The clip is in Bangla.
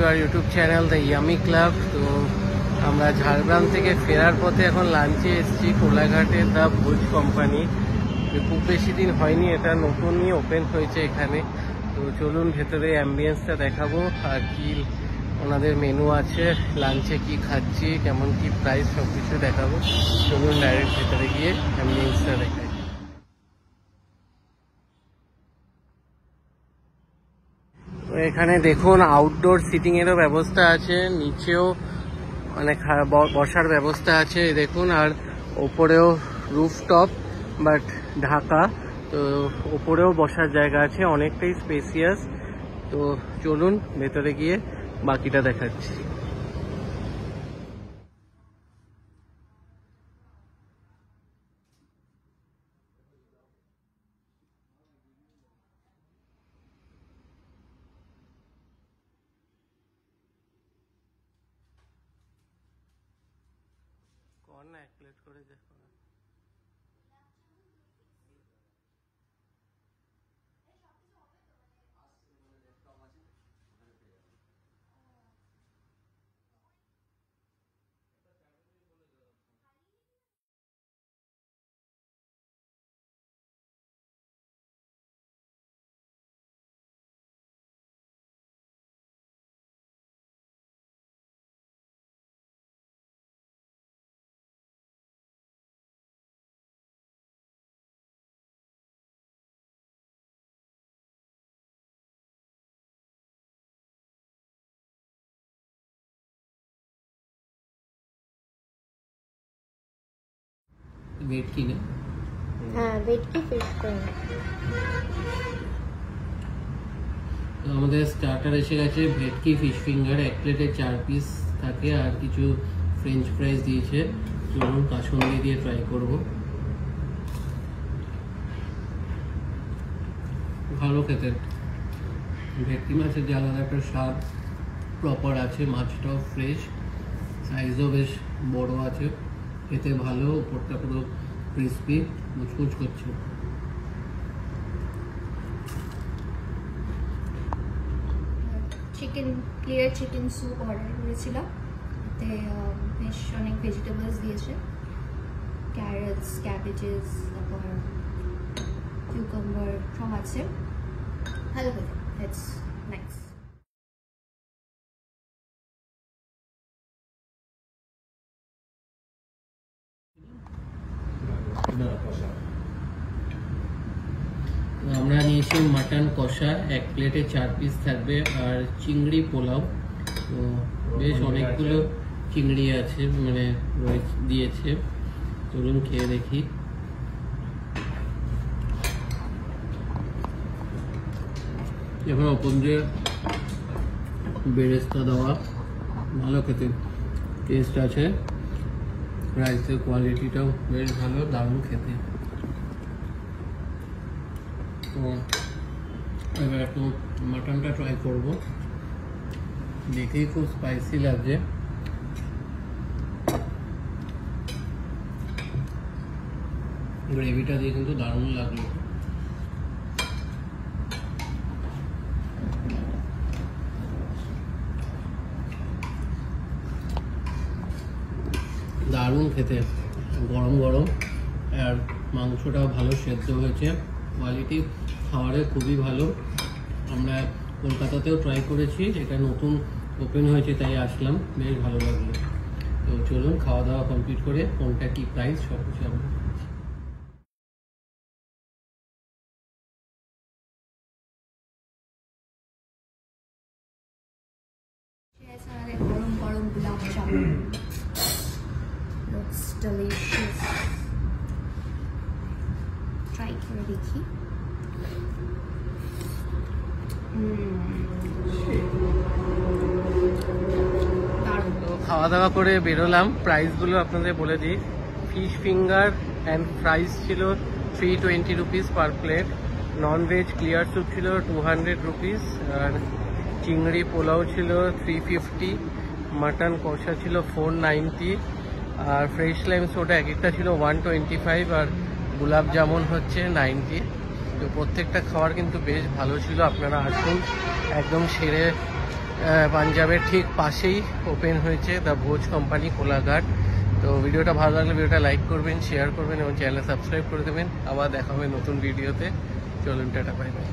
our YouTube channel The Yummy Club। তো আমরা ঝাড়গ্রাম থেকে ফেরার পথে এখন লাঞ্চে এসেছি কোলাঘাটে দ্য ভোজ কোম্পানি। খুব বেশি দিন হয়নি, এটা নতুনই ওপেন হয়েছে এখানে। তো চলুন ভেতরে অ্যাম্বিয়েন্সটা দেখাবো আর কি ওনাদের মেনু আছে, লাঞ্চে কি খাচ্ছি, কেমন কি প্রাইস, সব কিছু দেখাবো। চলুন ডাইরেক্ট ভেতরে গিয়ে অ্যাম্বিয়েন্সটা দেখাই। এখানে দেখুন আউটডোর সিটিং এরও ব্যবস্থা আছে, নিচেও মানে বসার ব্যবস্থা আছে দেখুন, আর ওপরেও রুফটপ বাট ঢাকা, তো ওপরেও বসার জায়গা আছে, অনেকটাই স্পেসিয়াস। তো চলুন ভেতরে গিয়ে বাকিটা দেখাচ্ছি। না এক প্লেট করে দেখো না। ভেটকি না? হ্যাঁ, ভেটকি ফিশ ফ্রাই। আমাদের স্টার্টার এসে গেছে, ভেটকি ফিশ ফিঙ্গার, এক প্লেটে 4 পিস থাকে আর কিছু ফ্রেঞ্চ ফ্রাইজ দিয়েছে। চলুন কাসুন্দি দিয়ে ট্রাই করব। ভালো খেতে, ভেটকি মাছের যে আলাদা একটা স্বাদ প্রপার আছে, মাছটাও ফ্রেশ, সাইজও বেশ বড় আছে, খেতে ভালো, উপরটা পুরো ক্রিস্পি, মুচমুচ করছে। Chicken clear chicken soup order করেছিলাম, এতে বেশ অনেক ভেজিটেবলস দিয়েছে, ক্যারেটস, ক্যাবেজেস, তারপর কিউকাম্বার সব আছে, ভালো খেতে, ইটস নাইস। আমরা নিয়েছি মাটন কষা, এক প্লেটে 4 পিস থাকবে, আর চিংড়ি পোলাও। তো বেশ অনেকগুলো চিংড়ি আছে, মানে দিয়েছে। চলুন খেয়ে দেখি। এখন ওপর দিয়ে বেরেস্তা দেওয়া, ভালো খেতে, টেস্ট আছে, রাইসের কোয়ালিটিটাও বেশ ভালো, দারুণ খেতে। তো এবার একটু মাটনটা ট্রাই করবো, দেখেই খুব স্পাইসি লাগছে। গ্রেভিটা দিয়ে কিন্তু দারুণ লাগলো। দারুণ খেতে, গরম গরম, আর মাংসটাও ভালো সেদ্ধ হয়েছে, কোয়ালিটি খাবারে খুবই ভালো। আমরা কলকাতাতেও ট্রাই করেছি, এটা নতুন ওপেন হয়েছে তাই আসলাম, বেশ ভালো লাগলো। তো চলুন খাওয়া দাওয়া কমপ্লিট করে কোনটা কি প্রাইস সব কিছু আমরা গরম গরম gulab jamun, looks delicious, try করে দেখি। খাওয়া দাওয়া করে বেরোলাম, প্রাইসগুলো আপনাদের বলে দিই। ফিশ ফিঙ্গার অ্যান্ড ফ্রাইস ছিল 320 rupees per plate, non veg clear soup ছিল 200 রুপিস, আর চিংড়ি পোলাও ছিল 350, মাটন কষা ছিল 490, আর ফ্রেশ লাইম সোডা এক একটা ছিল 125, আর গোলাপ জামুন হচ্ছে 90। তো প্রত্যেকটা খাবার কিন্তু বেশ ভালো ছিল, আপনারা আসুন, একদম সেরে পাঞ্জাবের ঠিক পাশেই ওপেন হয়েছে দ্য ভোজ কোম্পানি কোলাঘাট। তো ভিডিওটা ভালো লাগলে ভিডিওটা লাইক করবেন, শেয়ার করবেন এবং চ্যানেল সাবস্ক্রাইব করে দেবেন। আবার দেখা হবে নতুন ভিডিওতে। চলুন, টাটা, বাই বাই।